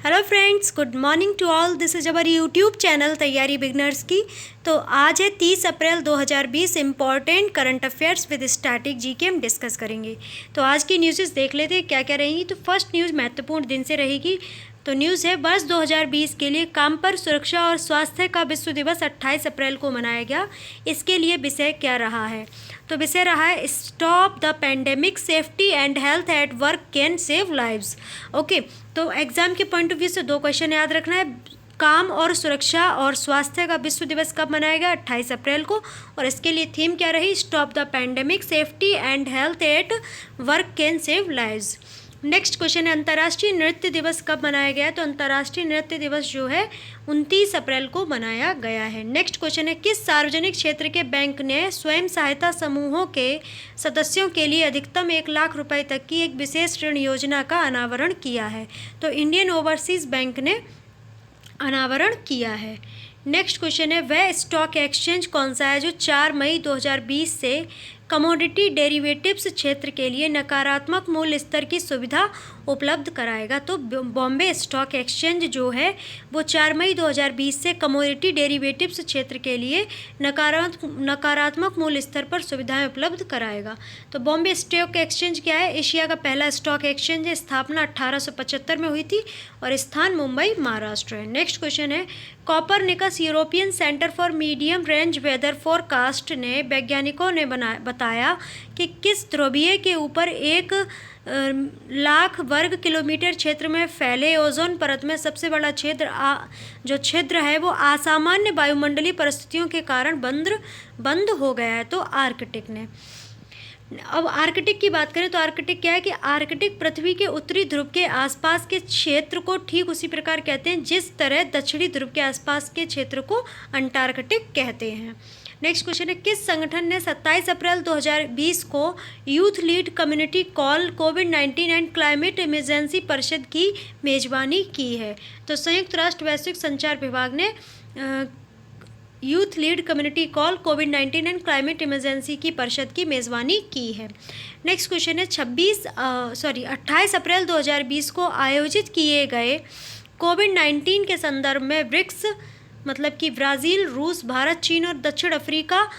Hello friends, good morning to all. This is our YouTube channel तैयारी beginners की। तो आज है 30 April 2020। Important current affairs with static GK हम discuss करेंगे। तो आज की न्यूज़ देख लेते हैं क्या क्या रहेंगी। तो फर्स्ट न्यूज़ महत्वपूर्ण दिन से रहेगी। तो न्यूज़ है, वर्ष 2020 के लिए काम पर सुरक्षा और स्वास्थ्य का विश्व दिवस 28 अप्रैल को मनाया गया। इसके लिए विषय क्या रहा है? तो विषय रहा है stop the pandemic, safety and health at work can save lives. Okay, तो एग्जाम के पॉइंट ऑफ व्यू से दो क्वेश्चन याद रखना है। काम और सुरक्षा और स्वास्थ्य का विश्व दिवस कब मनाया गया? 28 अप्रैल को। और इसके लिए थीम क्या रही? Stop the pandemic, safety and health at work can save lives. Next question है, अंतर्राष्ट्रीय नृत्य दिवस कब मनाया गया है? तो अंतर्राष्ट्रीय नृत्य दिवस जो है 29 अप्रैल को मनाया गया है। नेक्स्ट क्वेश्चन है, किस सार्वजनिक क्षेत्र के बैंक ने स्वयं सहायता समूहों के सदस्यों के लिए अधिकतम 1 लाख रुपए तक की एक विशेष ऋण योजना का अनावरण किया है? तो इंडियन ओवरसीज बैंक ने अनावरण किया है। नेक्स्ट क्वेश्चन है, वह स्टॉक एक्सचेंज कौन सा है जो 4 मई 2020 से कमोडिटी डेरिवेटिव्स क्षेत्र के लिए नकारात्मक मूल्य स्तर की सुविधा उपलब्ध कराएगा? तो बॉम्बे स्टॉक एक्सचेंज जो है वो 4 मई 2020 से कमोडिटी डेरिवेटिव्स क्षेत्र के लिए नकारात्मक मूल्य स्तर पर सुविधाएं उपलब्ध कराएगा। तो बॉम्बे स्टॉक एक्सचेंज क्या है? एशिया का पहला स्टॉक एक्सचेंज है। स्थापना 1875 में हुई थी और स्थान मुंबई, महाराष्ट्र है। नेक्स्ट क्वेश्चन है, Copernicus European centre for medium range weather forecast ने वैज्ञानिकों ने बताया कि किस ध्रुवीय के ऊपर 1 लाख वर्ग किलोमीटर क्षेत्र में फैले ओजोन परत में सबसे बड़ा जो छिद्र है वो असामान्य वायुमंडलीय परिस्थितियों के कारण बंद हो गया है? तो आर्कटिक ने। अब आर्कटिक की बात करें तो आर्कटिक क्या है कि आर्कटिक पृथ्वी के उत्तरी ध्रुव के आसपास के क्षेत्र को ठीक उसी प्रकार कहते हैं जिस तरह दक्षिणी ध्रुव के आसपास के क्षेत्र को अंटार्कटिक कहते हैं। नेक्स्ट क्वेश्चन है, किस संगठन ने 27 अप्रैल 2020 को youth lead community call covid and climate emergency परिषद की मेजबानी की है? तो संयुक्त राष्ट्र वैश्विक संचार विभाग ने youth lead community call covid and climate emergency की परिषद की मेज़बानी की है। नेक्स्ट क्वेश्चन है, 28 अप्रैल 2020 को आयोजित किए गए कोविड-19 के संदर्भ में ब्रिक्स मतलब कि ब्राज़ील, रूस, भारत, चीन और दक्षिण अफ्रीका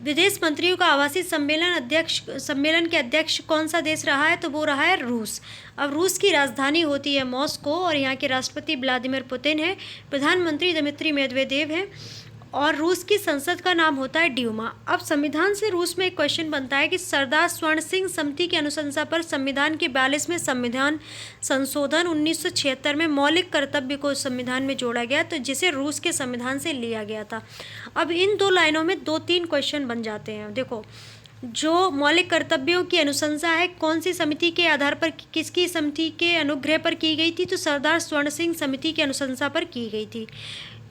विदेश मंत्रियों का आवासीय सम्मेलन के अध्यक्ष कौन सा देश रहा है? तो वो रहा है रूस। अब रूस की राजधानी होती है मॉस्को और यहाँ के राष्ट्रपति व्लादिमीर पुतिन है, प्रधानमंत्री दिमित्री मेदवेदेव है और रूस की संसद का नाम होता है ड्यूमा। अब संविधान से रूस में एक क्वेश्चन बनता है कि सरदार स्वर्ण सिंह समिति की अनुशंसा पर संविधान के 42वें संविधान संशोधन 1976 में मौलिक कर्तव्य को संविधान में जोड़ा गया, तो जिसे रूस के संविधान से लिया गया था। अब इन दो लाइनों में 2-3 क्वेश्चन बन जाते हैं। देखो, जो मौलिक कर्तव्यों की अनुशंसा है कौन सी समिति के आधार पर, किसकी समिति के अनुग्रह पर की गई थी? तो सरदार स्वर्ण सिंह समिति की अनुशंसा पर की गई थी।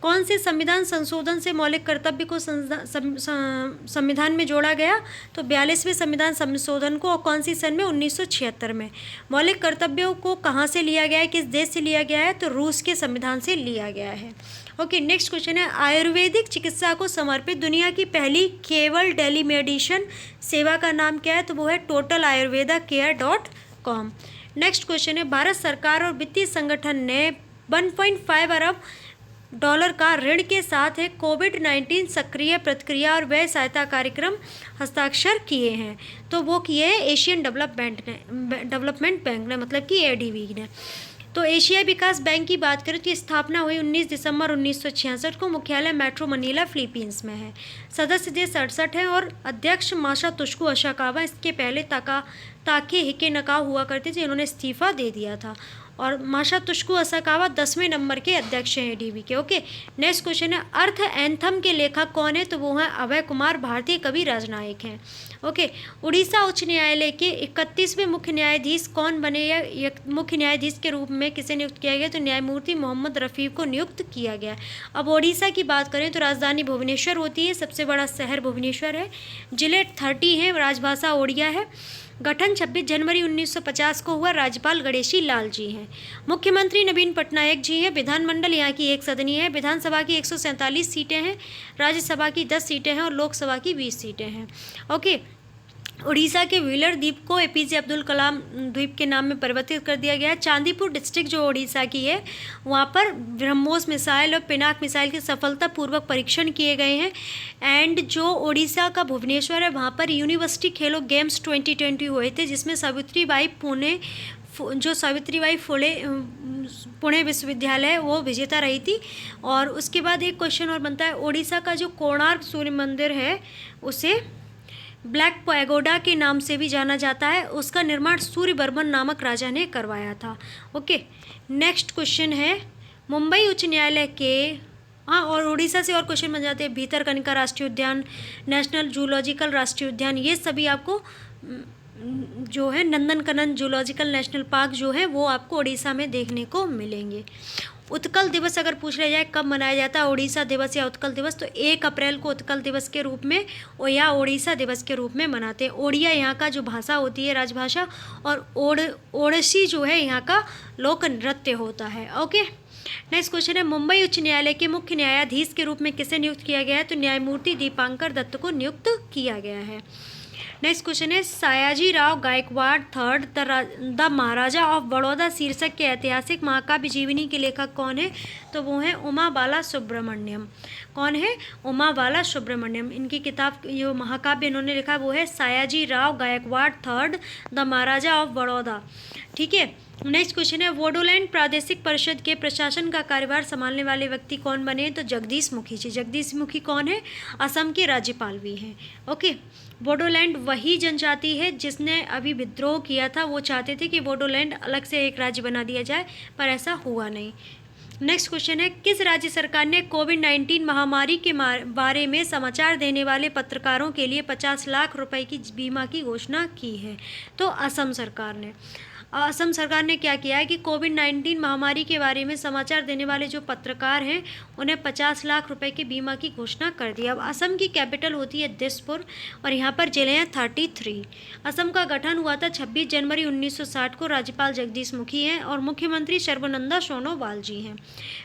कौन से संविधान संशोधन से मौलिक कर्तव्य को संविधान में जोड़ा गया? तो 42वें संविधान संशोधन को। और कौन सी सन में? 1976 में। मौलिक कर्तव्यों को कहाँ से लिया गया है, किस देश से लिया गया है? तो रूस के संविधान से लिया गया है। ओके, नेक्स्ट क्वेश्चन है, आयुर्वेदिक चिकित्सा को समर्पित दुनिया की पहली केवल टेलीमेडिसिन सेवा का नाम क्या है? तो वो है totalayurvedacare.com। नेक्स्ट क्वेश्चन है, भारत सरकार और वित्तीय संगठन ने 1.5 अरब डॉलर का ऋण के साथ एक कोविड-19 सक्रिय प्रतिक्रिया और व्यय सहायता कार्यक्रम हस्ताक्षर किए हैं। तो वो किए हैं एशियन डेवलपमेंट बैंक ने, मतलब कि एडीबी ने। तो एशियाई विकास बैंक की बात करें तो स्थापना हुई 19 दिसंबर 1966 को। मुख्यालय मेट्रो मनीला, फिलीपींस में है। सदस्य देश 68 हैं और अध्यक्ष मासातोशी असाकावा। इसके पहले ताके हिके नकाउ हुआ करते थे, इन्होंने इस्तीफा दे दिया था। और मासातोशी असाकावा 10वें नंबर के अध्यक्ष हैं एडीबी के। ओके, नेक्स्ट क्वेश्चन है, अर्थ एंथम के लेखक कौन है? तो वो हैं अभय कुमार, भारतीय कवि राजनायक हैं। ओके, उड़ीसा उच्च न्यायालय के 31वें मुख्य न्यायाधीश कौन बने या मुख्य न्यायाधीश के रूप में किसे नियुक्त किया गया? तो न्यायमूर्ति मोहम्मद रफ़ीक को नियुक्त किया गया। अब ओडिशा की बात करें तो राजधानी भुवनेश्वर होती है, सबसे बड़ा शहर भुवनेश्वर है। जिले 30 हैं, राजभाषा ओडिया है। गठन 26 जनवरी 1950 को हुआ। राज्यपाल गणेशी लाल जी हैं। मुख्यमंत्री नवीन पटनायक जी हैं। विधानमंडल यहाँ की 1 सदनीय है। विधानसभा की 147 सीटें हैं, राज्यसभा की 10 सीटें हैं और लोकसभा की 20 सीटें हैं। ओके, उड़ीसा के व्हीलर द्वीप को एपीजे अब्दुल कलाम द्वीप के नाम में परिवर्तित कर दिया गया है। चांदीपुर डिस्ट्रिक्ट जो उड़ीसा की है, वहाँ पर ब्रह्मोस मिसाइल और पिनाक मिसाइल के सफलतापूर्वक परीक्षण किए गए हैं। एंड जो उड़ीसा का भुवनेश्वर है, वहाँ पर यूनिवर्सिटी खेलो गेम्स 2020 हुए थे, जिसमें सावित्रीबाई फुले पुणे विश्वविद्यालय है वो विजेता रही थी। और उसके बाद एक क्वेश्चन और बनता है, उड़ीसा का जो कोणार्क सूर्य मंदिर है उसे ब्लैक पैगोडा के नाम से भी जाना जाता है। उसका निर्माण सूर्यवर्मन नामक राजा ने करवाया था। ओके, नेक्स्ट क्वेश्चन है, मुंबई उच्च न्यायालय के और उड़ीसा से और क्वेश्चन बन जाते हैं। भीतरकनिका राष्ट्रीय उद्यान, नेशनल जूलॉजिकल राष्ट्रीय उद्यान, ये सभी आपको जो है नंदनकनन जूलॉजिकल नेशनल पार्क जो है वो आपको उड़ीसा में देखने को मिलेंगे। उत्कल दिवस अगर पूछ लिया जाए कब मनाया जाता है, ओडिशा दिवस या उत्कल दिवस, तो 1 अप्रैल को उत्कल दिवस के रूप में और या ओडिशा दिवस के रूप में मनाते हैं। ओडिया यहाँ का जो भाषा होती है राजभाषा, और ओडिसी जो है यहाँ का लोक नृत्य होता है। ओके, नेक्स्ट क्वेश्चन है, मुंबई उच्च न्यायालय के मुख्य न्यायाधीश के रूप में किसे नियुक्त किया गया है? तो न्यायमूर्ति दीपांकर दत्त को नियुक्त किया गया है। नेक्स्ट क्वेश्चन है, Sayaji Rao Gaikwad third the Maharaja of Baroda शीर्षक के ऐतिहासिक महाकाव्य जीवनी के लेखक कौन है? तो वो हैं उमा बाला सुब्रमण्यम। कौन है? उमा बाला सुब्रमण्यम। इनकी किताब जो महाकाव्य इन्होंने लिखा वो है Sayaji Rao Gaikwad third the Maharaja of Baroda. ठीक है, नेक्स्ट क्वेश्चन है, बोडोलैंड प्रादेशिक परिषद के प्रशासन का कार्यभार संभालने वाले व्यक्ति कौन बने? तो जगदीश मुखी जी। जगदीश मुखी कौन है? असम के राज्यपाल भी हैं। ओके, बोडोलैंड वही जनजाति है जिसने अभी विद्रोह किया था, वो चाहते थे कि बोडोलैंड अलग से एक राज्य बना दिया जाए, पर ऐसा हुआ नहीं। नेक्स्ट क्वेश्चन है, किस राज्य सरकार ने कोविड-19 महामारी के बारे में समाचार देने वाले पत्रकारों के लिए 50 लाख रुपए की बीमा की घोषणा की है? तो असम सरकार ने। असम सरकार ने क्या किया है कि कोविड-19 महामारी के बारे में समाचार देने वाले जो पत्रकार हैं उन्हें 50 लाख रुपए की बीमा की घोषणा कर दी। अब असम की कैपिटल होती है दिसपुर और यहाँ पर जिले हैं 33। असम का गठन हुआ था 26 जनवरी 1960 को। राज्यपाल जगदीश मुखी हैं और मुख्यमंत्री सर्बानंद सोनोवाल जी हैं।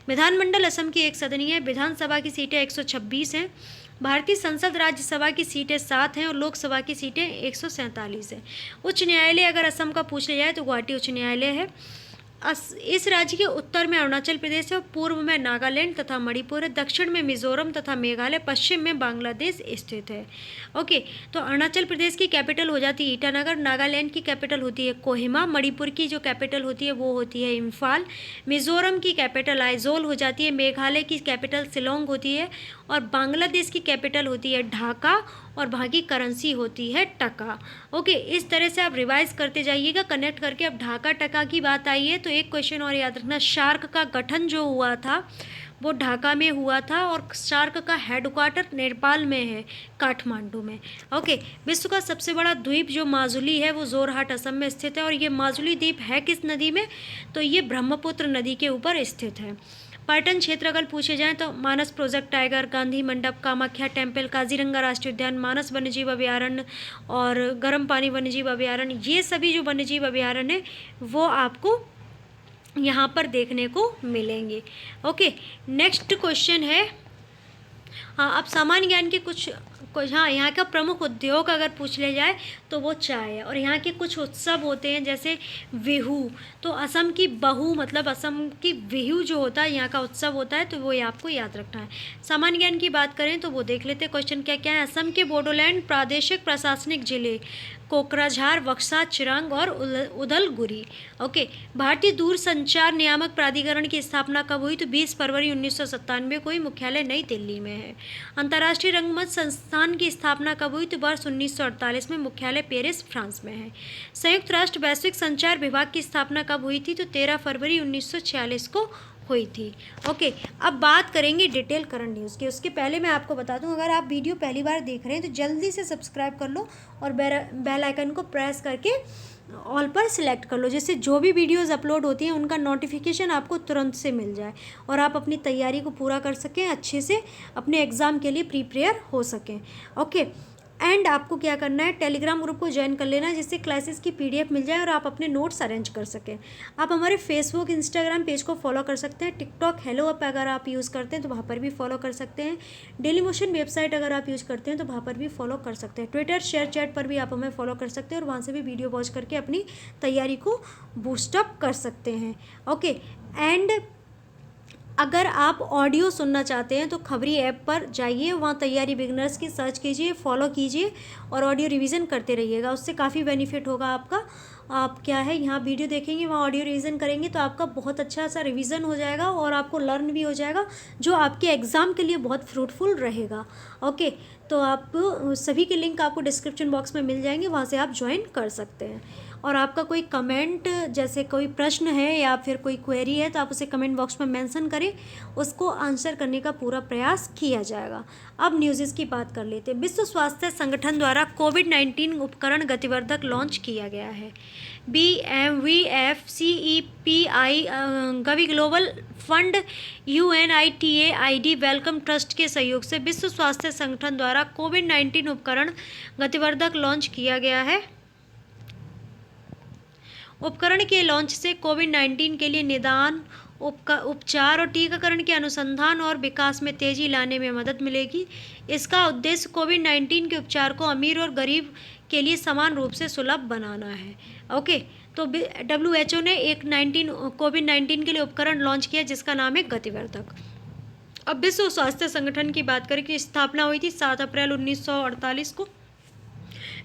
विधानमंडल असम की एक सदनीय है। विधानसभा की सीटें 126 हैं। भारतीय संसद राज्यसभा की सीटें 7 हैं और लोकसभा की सीटें 147 हैं। उच्च न्यायालय अगर असम का पूछ लिया जाए तो गुवाहाटी उच्च न्यायालय है। इस राज्य के उत्तर में अरुणाचल प्रदेश है, पूर्व में नागालैंड तथा मणिपुर है, दक्षिण में मिजोरम तथा मेघालय, पश्चिम में बांग्लादेश स्थित है। ओके, तो अरुणाचल प्रदेश की कैपिटल हो जाती है ईटानगर, नागालैंड की कैपिटल होती है कोहिमा, मणिपुर की जो कैपिटल होती है वो होती है इम्फाल, मिजोरम की कैपिटल आइजोल हो जाती है, मेघालय की कैपिटल शिलोंग होती है और बांग्लादेश की कैपिटल होती है ढाका और वहाँ की करेंसी होती है टका। ओके, इस तरह से आप रिवाइज करते जाइएगा कनेक्ट करके। अब ढाका टका की बात आई है तो एक क्वेश्चन और याद रखना, शार्क का गठन जो हुआ था वो ढाका में हुआ था और शार्क का हेडक्वार्टर नेपाल में है, काठमांडू में। ओके, विश्व का सबसे बड़ा द्वीप जो माजुली है वो जोरहाट असम में स्थित है और ये माजुली द्वीप है किस नदी में? तो ये ब्रह्मपुत्र नदी के ऊपर स्थित है। पर्यटन क्षेत्र अगर पूछे जाएं तो मानस प्रोजेक्ट टाइगर, गांधी मंडप, कामाख्या टेम्पल, काजीरंगा राष्ट्रीय उद्यान, मानस वन्यजीव अभयारण्य और गर्म पानी वन्यजीव अभयारण्य, ये सभी जो वन्यजीव अभयारण्य है वो आपको यहाँ पर देखने को मिलेंगे। ओके, नेक्स्ट क्वेश्चन है, हाँ अब सामान्य ज्ञान के कुछ हाँ यहाँ का प्रमुख उद्योग अगर पूछ लिया जाए तो वो चाय है और यहाँ के कुछ उत्सव होते हैं जैसे बिहू। तो असम की बहू मतलब असम की बिहू जो होता है यहाँ का उत्सव होता है, तो वो आपको याद रखना है। सामान्य ज्ञान की बात करें तो वो देख लेते हैं क्वेश्चन क्या क्या है। असम के बोडोलैंड प्रादेशिक प्रशासनिक जिले कोकराझार, बक्सा, चिरांग और उदलगुरी। ओके, भारतीय दूरसंचार नियामक प्राधिकरण की स्थापना कब हुई? तो 20 फरवरी 1997 को ही, मुख्यालय नई दिल्ली में है। अंतर्राष्ट्रीय रंगमंच संस्थान की स्थापना कब हुई? तो वर्ष 1948 में, मुख्यालय पेरिस, फ्रांस में है। संयुक्त राष्ट्र वैश्विक संचार विभाग की स्थापना कब हुई थी? तो 13 फरवरी 1946 को हुई थी। ओके, अब बात करेंगे डिटेल करंट न्यूज़ की। उसके पहले मैं आपको बता दूं, अगर आप वीडियो पहली बार देख रहे हैं तो जल्दी से सब्सक्राइब कर लो और बेल आइकन को प्रेस करके ऑल पर सिलेक्ट कर लो, जिससे जो भी वीडियोस अपलोड होती हैं उनका नोटिफिकेशन आपको तुरंत से मिल जाए और आप अपनी तैयारी को पूरा कर सकें, अच्छे से अपने एग्ज़ाम के लिए प्रिपेयर हो सकें। ओके, एंड आपको क्या करना है, टेलीग्राम ग्रुप को ज्वाइन कर लेना है, जिससे क्लासेस की PDF मिल जाए और आप अपने नोट्स अरेंज कर सकें। आप हमारे फेसबुक इंस्टाग्राम पेज को फॉलो कर सकते हैं। टिकटॉक हेलो ऐप अगर आप यूज़ करते हैं तो वहाँ पर भी फॉलो कर सकते हैं। डेली मोशन वेबसाइट अगर आप यूज़ करते हैं तो वहाँ पर भी फॉलो कर सकते हैं। ट्विटर शेयर चैट पर भी आप हमें फॉलो कर सकते हैं और वहाँ से भी वीडियो वॉच करके अपनी तैयारी को बूस्टअप कर सकते हैं। ओके, एंड अगर आप ऑडियो सुनना चाहते हैं तो खबरी ऐप पर जाइए, वहाँ तैयारी बिगनर्स की सर्च कीजिए, फॉलो कीजिए और ऑडियो रिवीजन करते रहिएगा। उससे काफ़ी बेनिफिट होगा आपका। आप क्या है, यहाँ वीडियो देखेंगे, वहाँ ऑडियो रिवीजन करेंगे तो आपका बहुत अच्छा सा रिवीजन हो जाएगा और आपको लर्न भी हो जाएगा, जो आपके एग्ज़ाम के लिए बहुत फ्रूटफुल रहेगा। ओके, तो आप सभी के लिंक आपको डिस्क्रिप्शन बॉक्स में मिल जाएंगे, वहाँ से आप ज्वाइन कर सकते हैं। और आपका कोई कमेंट, जैसे कोई प्रश्न है या फिर कोई क्वेरी है, तो आप उसे कमेंट बॉक्स में मेंशन करें, उसको आंसर करने का पूरा प्रयास किया जाएगा। अब न्यूज़ की बात कर लेते हैं। विश्व स्वास्थ्य संगठन द्वारा कोविड-19 उपकरण गतिवर्धक लॉन्च किया गया है। BMVFCEPI Gavi global fund UNITAID Wellcome Trust के सहयोग से विश्व स्वास्थ्य संगठन द्वारा कोविड-19 उपकरण गतिवर्धक लॉन्च किया गया है। उपकरण के लॉन्च से कोविड-19 के लिए निदान, उपचार और टीकाकरण के अनुसंधान और विकास में तेजी लाने में मदद मिलेगी। इसका उद्देश्य कोविड-19 के उपचार को अमीर और गरीब के लिए समान रूप से सुलभ बनाना है। ओके, तो WHO ने एक कोविड-19 के लिए उपकरण लॉन्च किया जिसका नाम है गतिवर्धक। अब विश्व स्वास्थ्य संगठन की बात करें कि स्थापना हुई थी 7 अप्रैल 1948 को।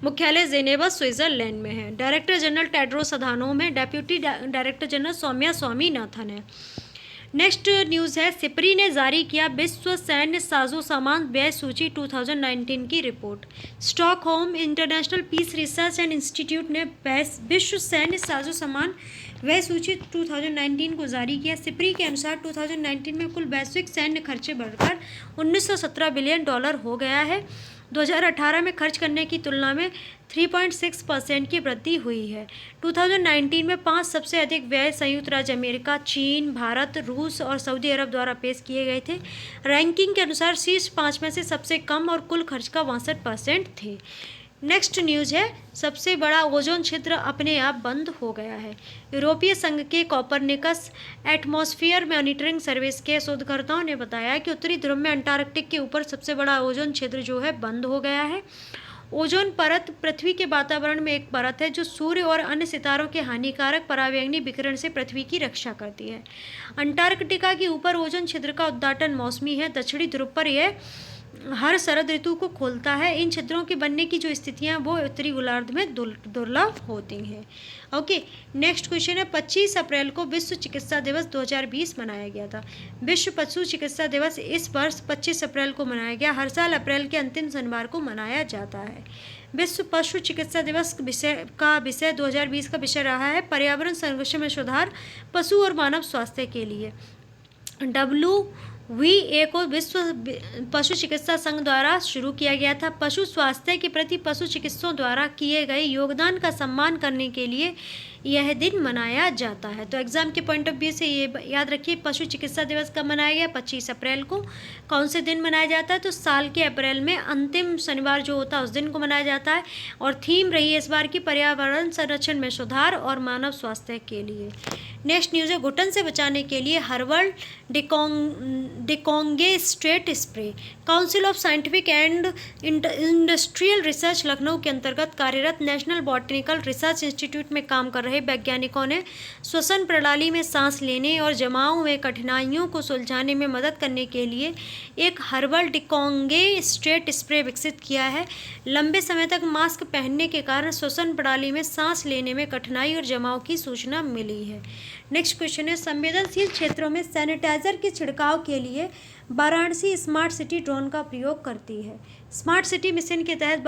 मुख्यालय जेनेवा स्विट्जरलैंड में है। डायरेक्टर जनरल टेड्रोस अधानोम है। Deputy director general Soumya Swaminathan है। नेक्स्ट न्यूज़ है, सिप्री ने जारी किया विश्व सैन्य साजो सामान व्यय सूची 2019 की रिपोर्ट। Stockholm International Peace Research and Institute ने विश्व सैन्य साजो सामान व्यय सूची 2019 को जारी किया। सिप्री के अनुसार 2019 में कुल वैश्विक सैन्य खर्चे बढ़कर $1917 बिलियन हो गया है। 2018 में खर्च करने की तुलना में 3.6% की वृद्धि हुई है। 2019 में 5 सबसे अधिक व्यय संयुक्त राज्य अमेरिका, चीन, भारत, रूस और सऊदी अरब द्वारा पेश किए गए थे। रैंकिंग के अनुसार शीर्ष 5 में से सबसे कम और कुल खर्च का 62% थे। नेक्स्ट न्यूज़ है, सबसे बड़ा ओजोन छिद्र अपने आप बंद हो गया है। यूरोपीय संघ के कोपरनिकस एटमॉस्फेयर मॉनिटरिंग सर्विस के शोधकर्ताओं ने बताया कि उत्तरी ध्रुव में अंटार्कटिक के ऊपर सबसे बड़ा ओजोन छिद्र जो है बंद हो गया है। ओजोन परत पृथ्वी के वातावरण में एक परत है जो सूर्य और अन्य सितारों के हानिकारक परावैंगनी विकिरण से पृथ्वी की रक्षा करती है। अंटार्कटिका के ऊपर ओजोन छिद्र का उद्घाटन मौसमी है। दक्षिणी ध्रुव पर यह हर शरद ऋतु को खोलता है। इन छिद्रों के बनने की जो स्थितियां वो उत्तरी गोलार्ध में दुर्लभ होती हैं। ओके, नेक्स्ट क्वेश्चन है, 25 अप्रैल को विश्व चिकित्सा दिवस 2020 मनाया गया था। विश्व पशु चिकित्सा दिवस इस वर्ष 25 अप्रैल को मनाया गया। हर साल अप्रैल के अंतिम शनिवार को मनाया जाता है। विश्व पशु चिकित्सा दिवस का विषय 2020 का विषय रहा है पर्यावरण संरक्षण में सुधार, पशु और मानव स्वास्थ्य के लिए। WVA को विश्व पशु चिकित्सा संघ द्वारा शुरू किया गया था। पशु स्वास्थ्य के प्रति पशु चिकित्सकों द्वारा किए गए योगदान का सम्मान करने के लिए यह दिन मनाया जाता है। तो एग्जाम के पॉइंट ऑफ व्यू से ये याद रखिए, पशु चिकित्सा दिवस कब मनाया गया? 25 अप्रैल को। कौन से दिन मनाया जाता है? तो साल के अप्रैल में अंतिम शनिवार जो होता है उस दिन को मनाया जाता है। और थीम रही है इस बार की पर्यावरण संरक्षण में सुधार और मानव स्वास्थ्य के लिए। नेक्स्ट न्यूज़ है, घुटन से बचाने के लिए herbal decongestant spray. Council of scientific and industrial research Lucknow के अंतर्गत कार्यरत नेशनल बॉटनिकल रिसर्च इंस्टीट्यूट में काम कर रहे वैज्ञानिकों ने श्वसन प्रणाली में सांस लेने और जमाव में कठिनाइयों को सुलझाने में मदद करने के लिए एक हर्बल डिकोंगे स्ट्रेट स्प्रे विकसित किया है। लंबे समय तक मास्क पहनने के कारण श्वसन प्रणाली में सांस लेने में कठिनाई और जमाव की सूचना मिली है। नेक्स्ट क्वेश्चन है, संवेदनशील क्षेत्रों में सैनिटाइजर के छिड़काव के लिए वाराणसी स्मार्ट सिटी ड्रोन का प्रयोग करती है। स्मार्ट सिटी मिशन के तहत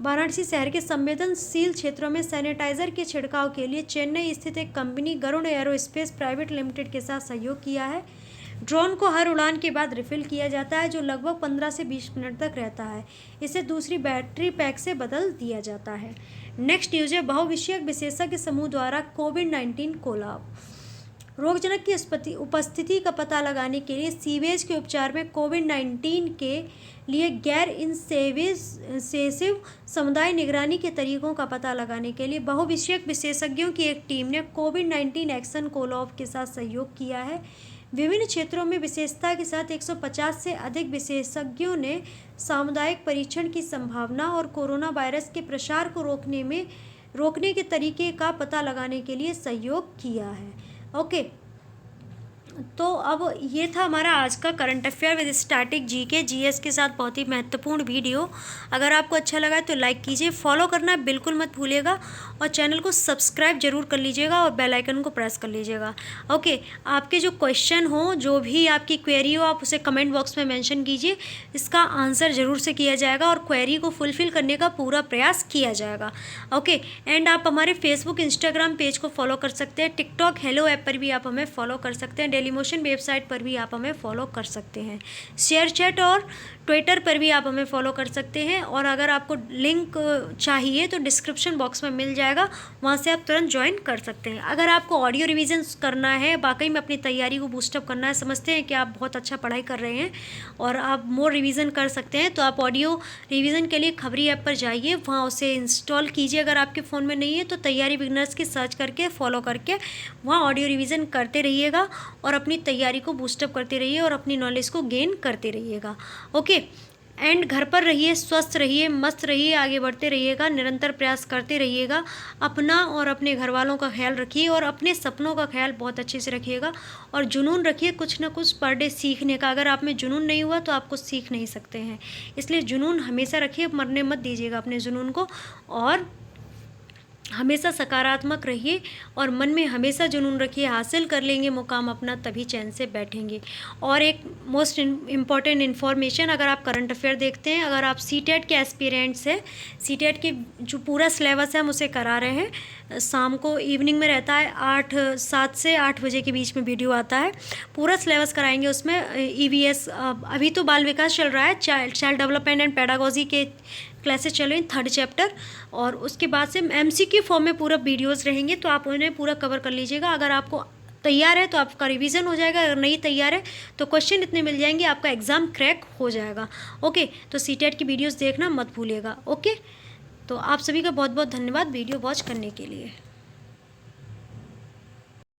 वाराणसी शहर के संवेदनशील क्षेत्रों में सैनिटाइजर के छिड़काव के लिए चेन्नई स्थित एक company Garuda aerospace private limited के साथ सहयोग किया है। ड्रोन को हर उड़ान के बाद रिफिल किया जाता है जो लगभग 15 से 20 मिनट तक रहता है। इसे दूसरी बैटरी पैक से बदल दिया जाता है। नेक्स्ट न्यूज़ है, बहुविषयक विशेषज्ञ समूह द्वारा कोविड-19 कोलैब। रोगजनक की उपस्थिति का पता लगाने के लिए सीवेज के उपचार में कोविड-19 के लिए गैर इनवेसिव समुदाय निगरानी के तरीकों का पता लगाने के लिए बहुविषयक विशेषज्ञों की एक टीम ने कोविड-19 एक्शन कोलॉफ के साथ सहयोग किया है। विभिन्न क्षेत्रों में विशेषता के साथ 150 से अधिक विशेषज्ञों ने सामुदायिक परीक्षण की संभावना और कोरोना वायरस के प्रसार को रोकने के तरीके का पता लगाने के लिए सहयोग किया है। ओके, तो अब ये था हमारा आज का current affair with static GK GS के साथ बहुत ही महत्वपूर्ण वीडियो। अगर आपको अच्छा लगा तो लाइक कीजिए, फॉलो करना बिल्कुल मत भूलिएगा और चैनल को सब्सक्राइब जरूर कर लीजिएगा और बेल आइकन को प्रेस कर लीजिएगा। ओके, आपके जो क्वेश्चन हो, जो भी आपकी क्वेरी हो, आप उसे कमेंट बॉक्स में मेंशन कीजिए, इसका आंसर ज़रूर से किया जाएगा और क्वेरी को फुलफ़िल करने का पूरा प्रयास किया जाएगा। ओके, एंड आप हमारे फेसबुक इंस्टाग्राम पेज को फॉलो कर सकते हैं, टिकटॉक हेलो ऐप पर भी आप हमें फॉलो कर सकते हैं, डेली मोशन वेबसाइट पर भी आप हमें फॉलो कर सकते हैं, शेयर चैट और ट्विटर पर भी आप हमें फॉलो कर सकते हैं। और अगर आपको लिंक चाहिए तो डिस्क्रिप्शन बॉक्स में मिल जाएगा, वहाँ से आप तुरंत ज्वाइन कर सकते हैं। अगर आपको ऑडियो रिवीजन करना है, वाकई में अपनी तैयारी को बूस्टअप करना है, समझते हैं कि आप बहुत अच्छा पढ़ाई कर रहे हैं और आप मोर रिवीजन कर सकते हैं, तो आप ऑडियो रिवीजन के लिए खबरी ऐप पर जाइए, वहाँ उसे इंस्टॉल कीजिए। अगर आपके फ़ोन में नहीं है तो तैयारी बिगनर्स की सर्च करके फॉलो करके वहाँ ऑडियो रिवीजन करते रहिएगा और अपनी तैयारी को बूस्टअप करते रहिए और अपनी नॉलेज को गेन करते रहिएगा। ओके, एंड घर पर रहिए, स्वस्थ रहिए, मस्त रहिए, आगे बढ़ते रहिएगा, निरंतर प्रयास करते रहिएगा। अपना और अपने घर वालों का ख्याल रखिए और अपने सपनों का ख्याल बहुत अच्छे से रखिएगा और जुनून रखिए कुछ ना कुछ पर डे सीखने का। अगर आप में जुनून नहीं हुआ तो आप कुछ सीख नहीं सकते हैं, इसलिए जुनून हमेशा रखिए, मरने मत दीजिएगा अपने जुनून को और हमेशा सकारात्मक रहिए और मन में हमेशा जुनून रखिए, हासिल कर लेंगे मुकाम अपना, तभी चैन से बैठेंगे। और एक मोस्ट इम्पॉर्टेंट इन्फॉर्मेशन, अगर आप करंट अफेयर देखते हैं, अगर आप सीटेट के एस्पिरेंट्स हैं, सीटेट के जो पूरा सिलेबस है हम उसे करा रहे हैं, शाम को इवनिंग में रहता है, 7 से 8 बजे के बीच में वीडियो आता है, पूरा सिलेबस कराएंगे। उसमें EVS, अभी तो बाल विकास चल रहा है, चाइल्ड डेवलपमेंट एंड पेडागोजी के क्लासेस चल रही हैं, 3rd चैप्टर, और उसके बाद से MCQ फॉर्म में पूरा वीडियोस रहेंगे, तो आप उन्हें पूरा कवर कर लीजिएगा। अगर आपको तैयार है तो आपका रिवीजन हो जाएगा, अगर नहीं तैयार है तो क्वेश्चन इतने मिल जाएंगे, आपका एग्ज़ाम क्रैक हो जाएगा। ओके, तो सीटेट की वीडियोस देखना मत भूलिएगा। ओके, तो आप सभी का बहुत बहुत धन्यवाद वीडियो वॉच करने के लिए।